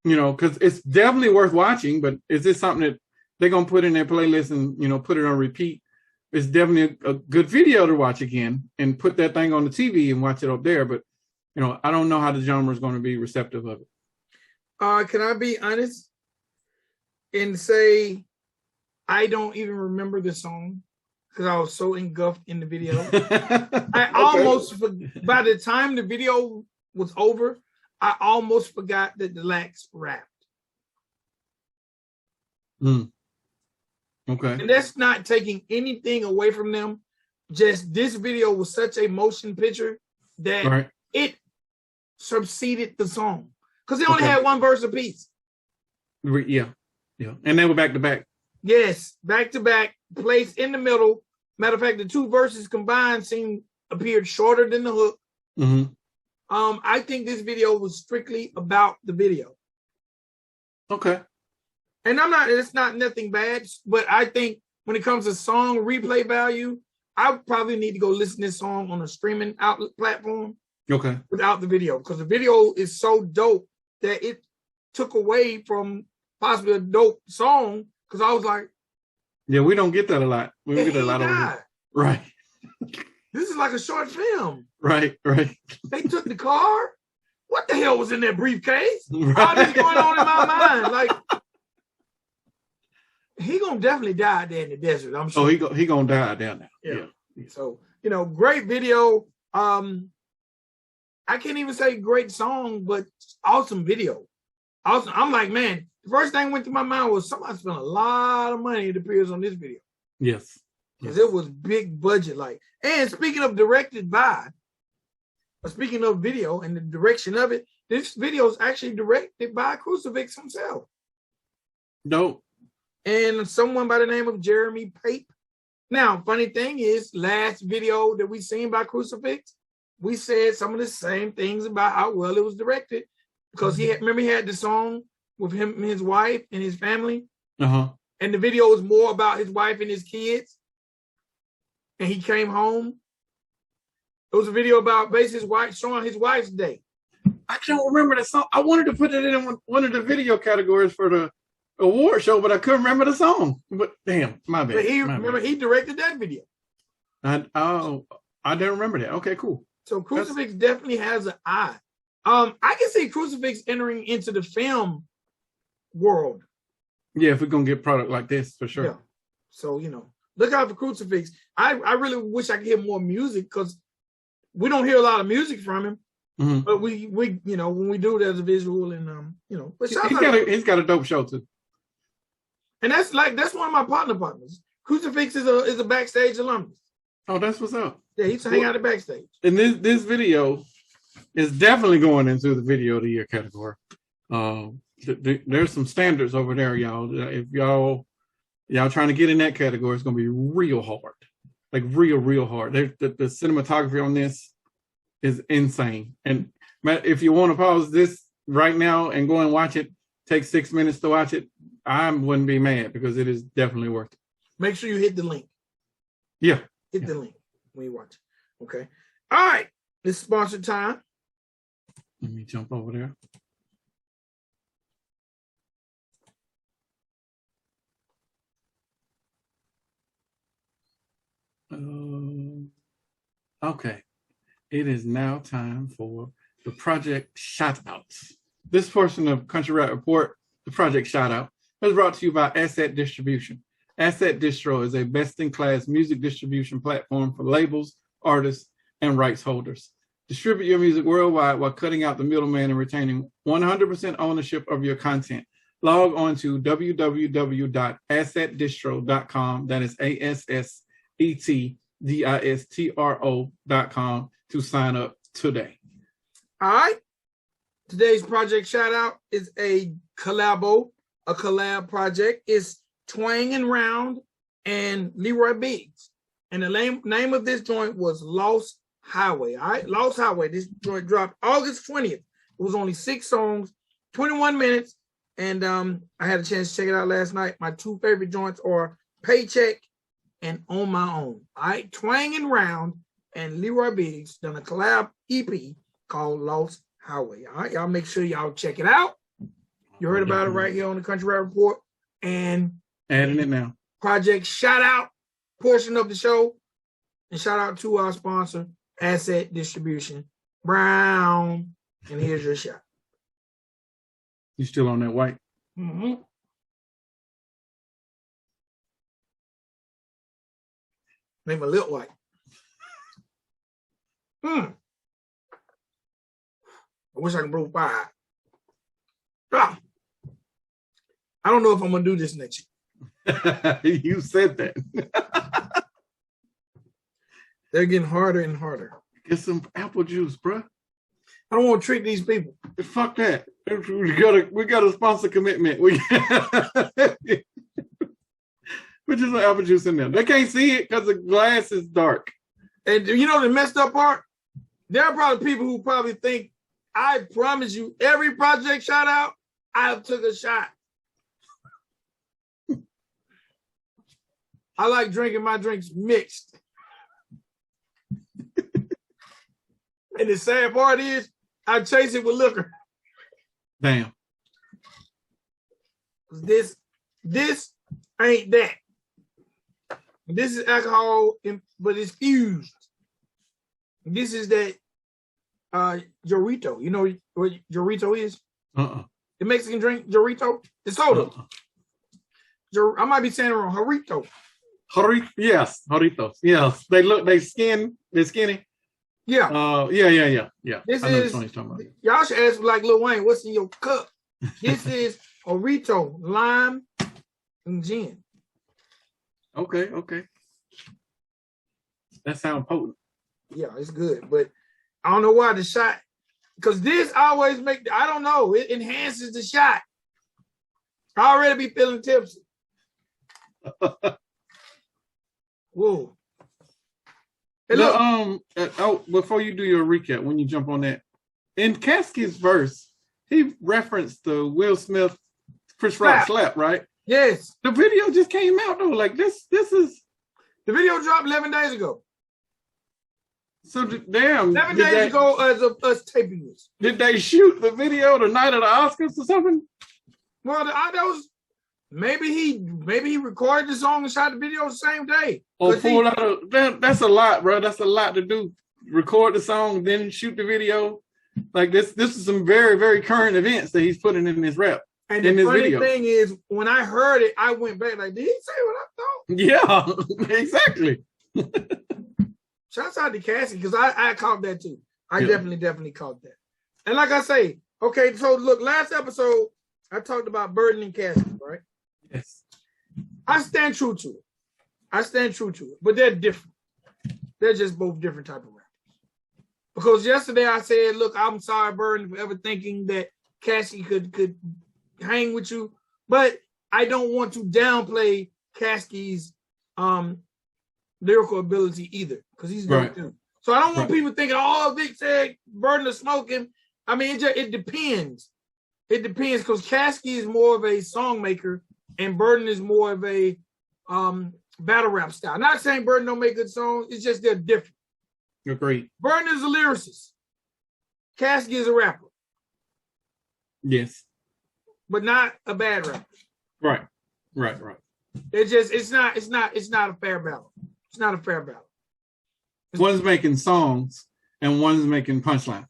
Speaker 2: Because it's definitely worth watching, but is this something that they're going to put in their playlist and, put it on repeat? It's definitely a good video to watch again and put that thing on the TV and watch it up there. But, I don't know how the genre is going to be receptive of it.
Speaker 1: Can I be honest and say I don't even remember the song because I was so engulfed in the video. I almost, by the time the video was over, I almost forgot that the Lax rapped.
Speaker 2: Okay.
Speaker 1: And that's not taking anything away from them. Just this video was such a motion picture that it subseded the song. Because they only had one verse apiece.
Speaker 2: Yeah. And they were back to back.
Speaker 1: Yes, back to back, placed in the middle. Matter of fact, the two verses combined appeared shorter than the hook.
Speaker 2: Mm-hmm.
Speaker 1: I think this video was strictly about the video.
Speaker 2: Okay.
Speaker 1: And it's not nothing bad, but I think when it comes to song replay value, I probably need to go listen to this song on a streaming outlet platform.
Speaker 2: Okay.
Speaker 1: Without the video, because the video is so dope that it took away from possibly a dope song. Because I was like,
Speaker 2: yeah, we don't get that a lot. We don't get that a lot over here. Right.
Speaker 1: This is like a short film.
Speaker 2: Right.
Speaker 1: They took the car. What the hell was in that briefcase? All this going on in my mind. Like, he gonna definitely die there in the desert, I'm sure.
Speaker 2: Oh, he gonna die down there. Yeah.
Speaker 1: So, great video. I can't even say great song, but awesome video. Awesome. I'm like, man, the first thing went to my mind was somebody spent a lot of money, it appears, on this video.
Speaker 2: Yes.
Speaker 1: Because it was big budget. And speaking of directed by, speaking of video and the direction of it, this video is actually directed by Crucifix himself.
Speaker 2: Dope.
Speaker 1: And someone by the name of Jeremy Pape. Now, funny thing is, last video that we seen by Crucifix, we said some of the same things about how well it was directed. Because he had the song with him and his wife and his family.
Speaker 2: Uh-huh.
Speaker 1: And the video was more about his wife and his kids. And he came home. It was a video about basically his wife, showing his wife's day.
Speaker 2: I don't remember the song. I wanted to put it in one of the video categories for the award show, but I couldn't remember the song. But damn, my bad.
Speaker 1: But he directed that video.
Speaker 2: I didn't remember that. Okay, cool.
Speaker 1: So Crucifix definitely has an eye. I can see Crucifix entering into the film world.
Speaker 2: Yeah, if we're gonna get product like this, for sure.
Speaker 1: Yeah. So, look out for Crucifix. I really wish I could hear more music because we don't hear a lot of music from him.
Speaker 2: Mm-hmm.
Speaker 1: But we when we do, there's a visual and but
Speaker 2: he's got a dope show too.
Speaker 1: And that's one of my partners. Crucifix is a backstage alumnus.
Speaker 2: Oh, that's what's up.
Speaker 1: Yeah, he used to hang out at backstage.
Speaker 2: And this video is definitely going into the video of the year category. There's some standards over there, y'all. If y'all trying to get in that category, it's gonna be real hard. Like real hard. The cinematography on this is insane. And if you want to pause this right now and go and watch it, take 6 minutes to watch it, I wouldn't be mad because it is definitely worth it.
Speaker 1: Make sure you hit the link.
Speaker 2: Yeah.
Speaker 1: Hit the link when you watch it. Okay. All right. It's sponsor time.
Speaker 2: Let me jump over there. Okay. It is now time for the project shout-outs. This portion of Country Rap Report, the project shout-out, is brought to you by Asset Distribution. Asset Distro is a best-in-class music distribution platform for labels, artists, and rights holders. Distribute your music worldwide while cutting out the middleman and retaining 100% ownership of your content. Log on to www.assetdistro.com. That is ASSETDISTRO.com to sign up today.
Speaker 1: All right. Today's project shout out is a collab project. It's Twang and Round and Leroy Biggs. And the name of this joint was Lost Highway. All right. Lost Highway. This joint dropped August 20th. It was only 6 songs, 21 minutes. And I had a chance to check it out last night. My 2 favorite joints are Paycheck and On My Own. All right. Twang and Round and Leroy Biggs done a collab EP called Lost Highway. All right. Y'all make sure y'all check it out. You heard about it right here on the Country Rap Report. And
Speaker 2: adding it now.
Speaker 1: Project shout out portion of the show. And shout out to our sponsor, Asset Distribution, Brown. And here's your shot.
Speaker 2: You still on that white?
Speaker 1: Mm-hmm. Make my lip white. I wish I could brew 5. I don't know if I'm gonna do this next
Speaker 2: year. You said that.
Speaker 1: They're getting harder and harder.
Speaker 2: Get some apple juice, bro.
Speaker 1: I don't want to trick these people.
Speaker 2: Fuck that. We got a sponsor commitment. We put some apple juice in there. They can't see it because the glass is dark.
Speaker 1: And you know the messed up part? There are probably people who probably think, I promise you, every project shout out, I took a shot. I like drinking my drinks mixed. And the sad part is, I chase it with liquor.
Speaker 2: Damn.
Speaker 1: This ain't that. This is alcohol, but it's fused. This is that Jorito. You know what Jorito is? The Mexican drink, Jorito. It's soda. I might be saying it wrong. Jorito.
Speaker 2: Yes, Joritos. Yes, they're skinny.
Speaker 1: Yeah.
Speaker 2: Yeah.
Speaker 1: This is, y'all should ask like Lil Wayne, what's in your cup? This is Jorito, lime, and gin.
Speaker 2: Okay. That sounds potent.
Speaker 1: Yeah, it's good, but I don't know why the shot, because this always I don't know, it enhances the shot. I already be feeling tipsy. Whoa. Hey, look.
Speaker 2: Before you do your recap, when you jump on that, in Caskey's verse, he referenced the Will Smith Chris Rock slap, right?
Speaker 1: Yes.
Speaker 2: The video just came out though. Like this is
Speaker 1: the video dropped 11 days ago.
Speaker 2: So damn.
Speaker 1: 7 days ago as of us taping this.
Speaker 2: Did they shoot the video the night of the Oscars or something?
Speaker 1: Well, that was maybe he recorded the song and shot the video the same day.
Speaker 2: That's a lot, bro. That's a lot to do. Record the song, then shoot the video. Like this is some very, very current events that he's putting in his rap.
Speaker 1: And the funny thing is, when I heard it, I went back like, did he say what I
Speaker 2: thought? Yeah, exactly.
Speaker 1: Shouts out to Caskey, because I caught that too. I definitely caught that. And like I say, okay, so look, last episode, I talked about Burden and Caskey, right?
Speaker 2: Yes.
Speaker 1: I stand true to it. But they're different. They're just both different type of rappers. Because yesterday I said, look, I'm sorry, Burden, for ever thinking that Caskey could hang with you. But I don't want to downplay Caskey's lyrical ability either, because he's dope too. So I don't want people thinking, oh, Vic said Burden is smoking. I mean, it depends. It depends, because Caskey is more of a song maker and Burden is more of a battle rap style. Not saying Burden don't make good songs, it's just they're different.
Speaker 2: Agreed.
Speaker 1: Burden is a lyricist. Caskey is a rapper.
Speaker 2: Yes.
Speaker 1: But not a bad rapper.
Speaker 2: Right.
Speaker 1: It's not a fair battle. It's not a fair battle.
Speaker 2: One's making songs and one's making punchlines.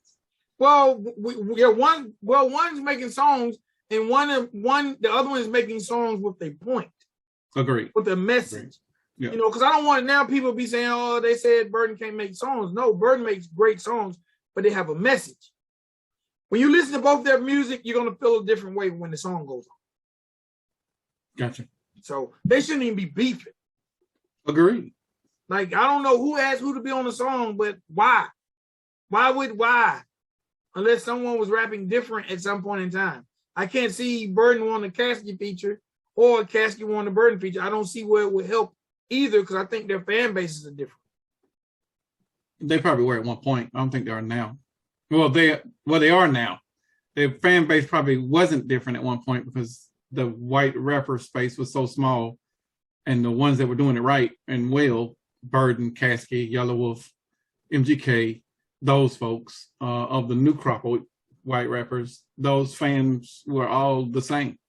Speaker 1: Well, one's making songs and the other one is making songs with a point.
Speaker 2: Agreed.
Speaker 1: With a message.
Speaker 2: Yeah.
Speaker 1: You know, because I don't want now people be saying, oh, they said Burden can't make songs. No, Burden makes great songs, but they have a message. When you listen to both their music, you're going to feel a different way when the song goes on.
Speaker 2: Gotcha.
Speaker 1: So they shouldn't even be beefing.
Speaker 2: Agreed.
Speaker 1: Like, I don't know who asked who to be on the song, but why? Why? Unless someone was rapping different at some point in time. I can't see Burden on the Caskey feature or Caskey on the Burden feature. I don't see where it would help either, because I think their fan bases are different.
Speaker 2: They probably were at one point. I don't think they are now. Well, they are now. Their fan base probably wasn't different at one point because the white rapper space was so small, and the ones that were doing it right and well, Burden, Caskey, Yellow Wolf, MGK, those folks of the new crop of white rappers, those fans were all the same.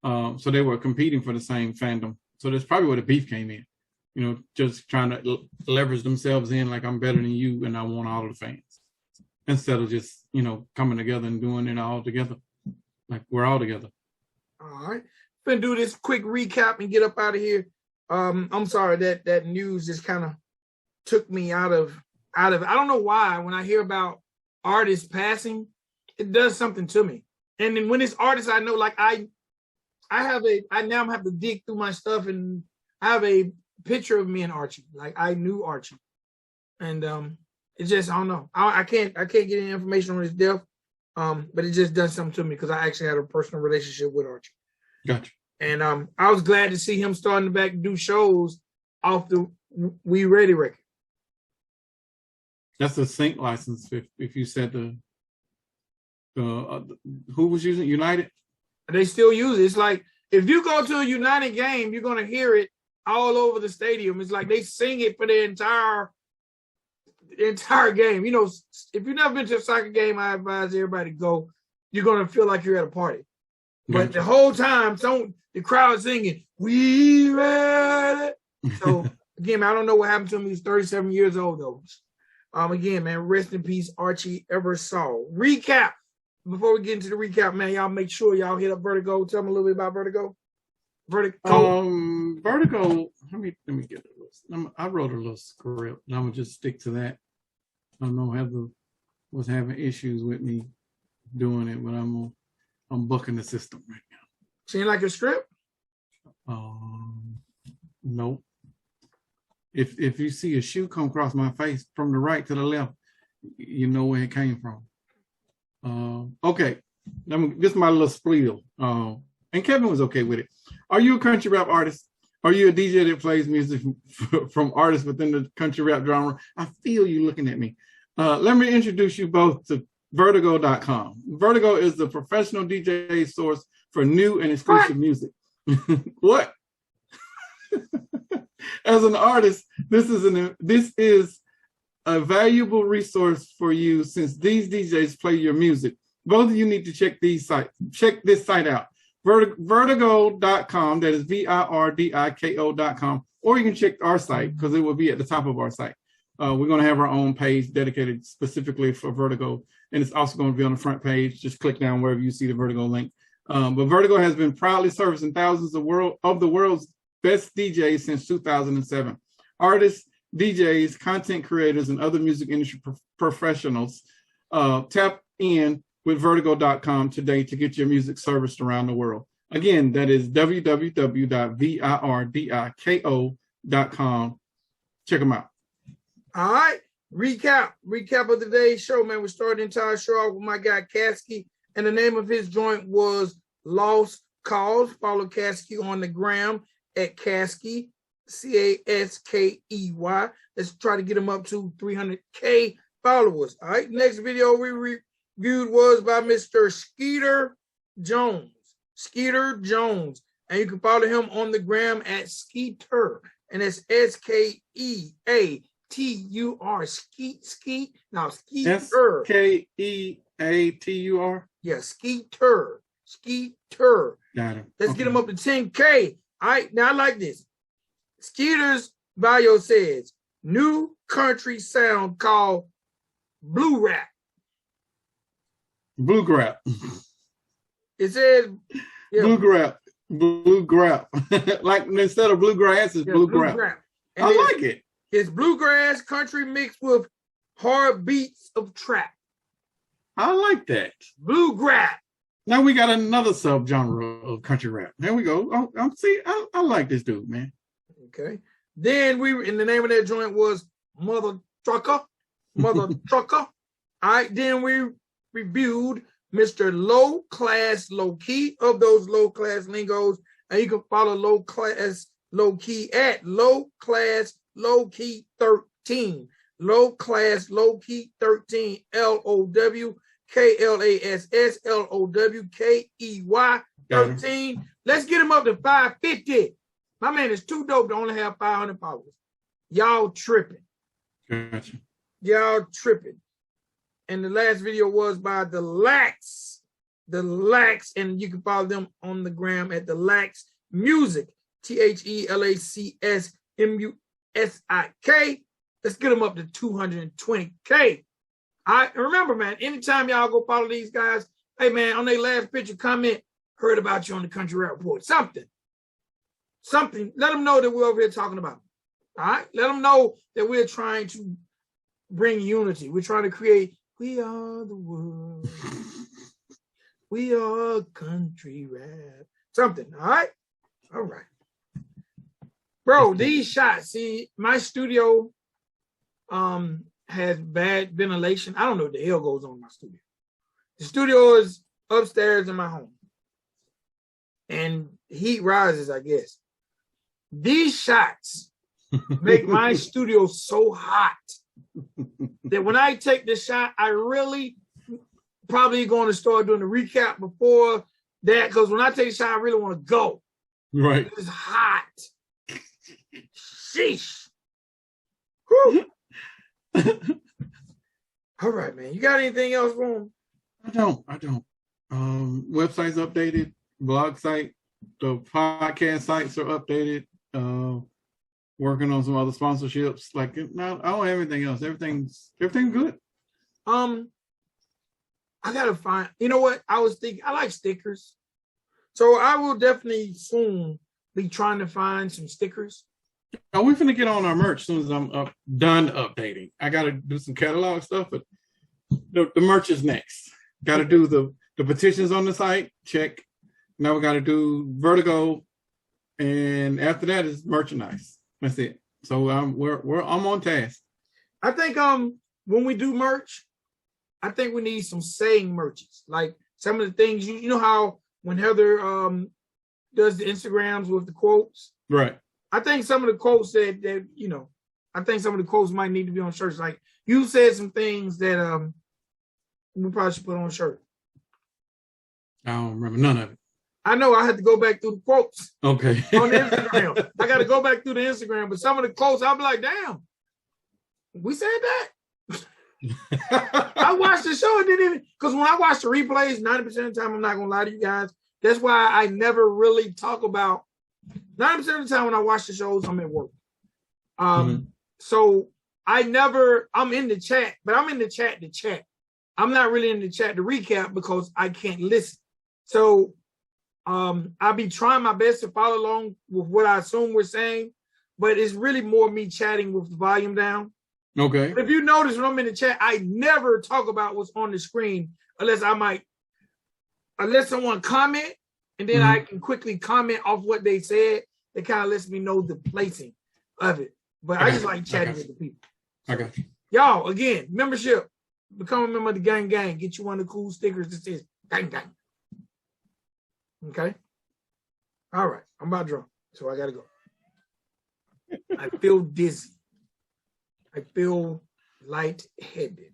Speaker 2: So they were competing for the same fandom. So that's probably where the beef came in. You know, just trying to leverage themselves in like I'm better than you and I want all of the fans. Instead of just, you know, coming together and doing it all together. Like we're all together.
Speaker 1: All right. Gonna do this quick recap and get up out of here. I'm sorry that news just kind of took me out of I don't know why when I hear about artists passing, it does something to me. And then when it's artists I know, like I now have to dig through my stuff and I have a picture of me and Archie. Like I knew Archie. And it just, I don't know. I can't get any information on his death. But it just does something to me because I actually had a personal relationship with Archie.
Speaker 2: Gotcha.
Speaker 1: And I was glad to see him starting to back do shows off the We Ready record.
Speaker 2: That's a sync license. If you said the who was using United?
Speaker 1: They still use it. It's like if you go to a United game, you're gonna hear it all over the stadium. It's like they sing it for the entire game. You know, if you've never been to a soccer game, I advise everybody to go. You're gonna feel like you're at a party. But the whole time, the crowd singing, "We ready." So again, I don't know what happened to him. He's 37 years old though. Again, man, rest in peace, Archie Eversole. Recap. Before we get into the recap, man, y'all make sure y'all hit up Vertigo. Tell me a little bit about Vertigo.
Speaker 2: Vertigo. Let me get a list. I wrote a little script, and I'm gonna just stick to that. I know Heather was having issues with me doing it, but I'm bucking the system right now.
Speaker 1: Seem like a script?
Speaker 2: Nope. If you see a shoe come across my face from the right to the left, you know where it came from. Okay, this is my little spiel. And Kevin was okay with it. Are you a country rap artist? Are you a DJ that plays music from artists within the country rap genre? I feel you looking at me. Let me introduce you both to Vertigo.com. Vertigo is the professional DJ source for new and exclusive music. What? As an artist, this is a valuable resource for you since these DJs play your music. Both of you need to check this site out. Vertigo.com, that is VIRDIKO.com, or you can check our site because it will be at the top of our site. We're going to have our own page dedicated specifically for Vertigo, and it's also going to be on the front page. Just click down wherever you see the Vertigo link. But Vertigo has been proudly servicing thousands of the world's best DJs since 2007. Artists, DJs, content creators, and other music industry professionals tap in with Vertigo.com today to get your music serviced around the world. Again, that is www.virdiko.com. Check them out.
Speaker 1: All right. Recap of today's show, man. We started the entire show off with my guy Caskey, and the name of his joint was Lost Cause. Follow Caskey on the gram at Caskey, Caskey. Let's try to get him up to 300K followers. All right. Next video we reviewed was by Mr. Skeatur Jones. Skeeter Jones. And you can follow him on the gram at Skeetur. And it's Skeatur. Skeet. Now Skeeter.
Speaker 2: Skeatur.
Speaker 1: Yeah, Skeeter. Skeeter.
Speaker 2: Got it.
Speaker 1: Let's get him up to 10K. All right, now I like this. Skeeter's bio says new country sound called blue rap.
Speaker 2: Blue grap.
Speaker 1: It says
Speaker 2: blue grap. Blue grap. Like instead of bluegrass, it's blue grap. I like it.
Speaker 1: It's bluegrass country mixed with hard beats of trap.
Speaker 2: I like that.
Speaker 1: Blue grap.
Speaker 2: Now we got another subgenre of country rap. There we go. I like this dude, man.
Speaker 1: Okay. Then and the name of that joint was Mother Trucker. All right. Then we reviewed Mr. Lowklass Lowkey of those Lowklass Lingos. And you can follow Lowklass Lowkey at Lowklass Lowkey 13. Lowklass Lowkey 13. LOWKLASS LOWKEY 13. Let's get him up to 550. My man is too dope to only have 500 followers. Y'all tripping.
Speaker 2: Gotcha.
Speaker 1: Y'all tripping. And the last video was by The Lax, and you can follow them on the gram at The Lax Music, THELACSMUSIK. Let's get them up to 220K. And remember, man, anytime y'all go follow these guys, hey, man, on their last picture, comment, heard about you on the Country Rap Report. Something. Let them know that we're over here talking about them. All right? Let them know that we're trying to bring unity. We're trying to create. We are the world. We are country rap. Something, all right? All right. Bro, these shots, see, my studio has bad ventilation. I don't know what the hell goes on in my studio. The studio is upstairs in my home. And heat rises, I guess. These shots make my studio so hot that when I take the shot, I really probably going to start doing the recap before that, because when I take a shot, I really want to go.
Speaker 2: Right.
Speaker 1: It's hot. Sheesh. Whew. All right, man. You got anything else for him?
Speaker 2: I don't. Website's updated, blog site, the podcast sites are updated. Working on some other sponsorships. Like, no, I don't have anything else. Everything's good.
Speaker 1: I gotta find. You know what? I was thinking. I like stickers, so I will definitely soon be trying to find some stickers.
Speaker 2: Oh, we're finna get on our merch as soon as I'm done updating. I gotta do some catalog stuff, but the merch is next. Gotta do the petitions on the site. Check. Now we gotta do Vertigo, and after that is merchandise. That's it. So I'm on task. I think
Speaker 1: when we do merch, I think we need some saying merches. Like some of the things you know how when Heather does the Instagrams with the quotes.
Speaker 2: Right.
Speaker 1: I think some of the quotes that you know, I think some of the quotes might need to be on shirts. Like you said some things that we probably should put on a shirt.
Speaker 2: I don't remember none of it.
Speaker 1: I know I had to go back through the quotes.
Speaker 2: Okay.
Speaker 1: On the Instagram. I got to go back through the Instagram, but some of the quotes, I'll be like, damn, we said that? I watched the show and didn't even, because when I watch the replays, 90% of the time, I'm not going to lie to you guys. That's why I never really talk about, 90% of the time when I watch the shows, I'm at work. So I'm in the chat, but I'm in the chat to chat. I'm not really in the chat to recap because I can't listen. So I'll be trying my best to follow along with what I assume we're saying, but it's really more me chatting with the volume down.
Speaker 2: Okay.
Speaker 1: If you notice when I'm in the chat, I never talk about what's on the screen unless someone comment, and then I can quickly comment off what they said. It kind of lets me know the placing of it. But I just like chatting with the people.
Speaker 2: Okay.
Speaker 1: Y'all, again, membership. Become a member of the gang. Get you one of the cool stickers that says gang. Okay? All right. I'm about drunk, so I got to go. I feel dizzy. I feel lightheaded.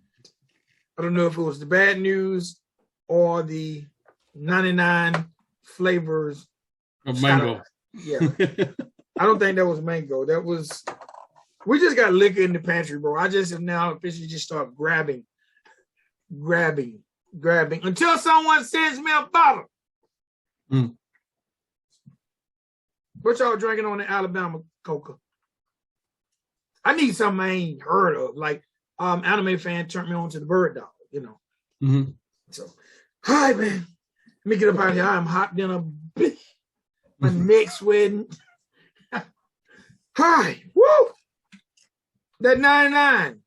Speaker 1: I don't know if it was the bad news or the 99 flavors
Speaker 2: of mango.
Speaker 1: Yeah. I don't think that was mango. That was, we just got liquor in the pantry, bro. I just have now officially just start grabbing until someone sends me a bottle. What y'all drinking on the Alabama Coca? I need something I ain't heard of. Like anime fan turned me on to the bird dog, you know.
Speaker 2: Mm-hmm.
Speaker 1: So, hi man. Let me get up out here. I'm hot than a bitch. My neck's sweating. Hi. Woo! That 99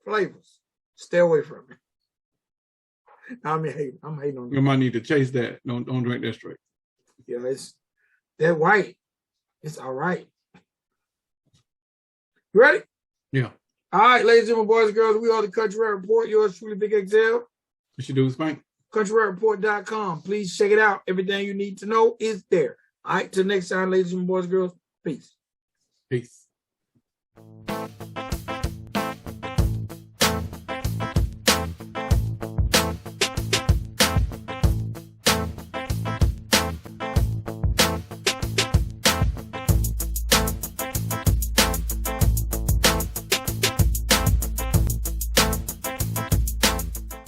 Speaker 1: flavors. Stay away from it. I'm hating on
Speaker 2: You might need to chase that. Don't drink that straight.
Speaker 1: Yeah, that white. It's all right. You ready?
Speaker 2: Yeah.
Speaker 1: All right, ladies and gentlemen, boys and girls, we are the Country Rap Report. Yours truly, Big XL.
Speaker 2: What you do, Spank?
Speaker 1: countryrapreport.com. Please check it out. Everything you need to know is there. All right, till next time, ladies and boys and girls, peace.
Speaker 2: Peace.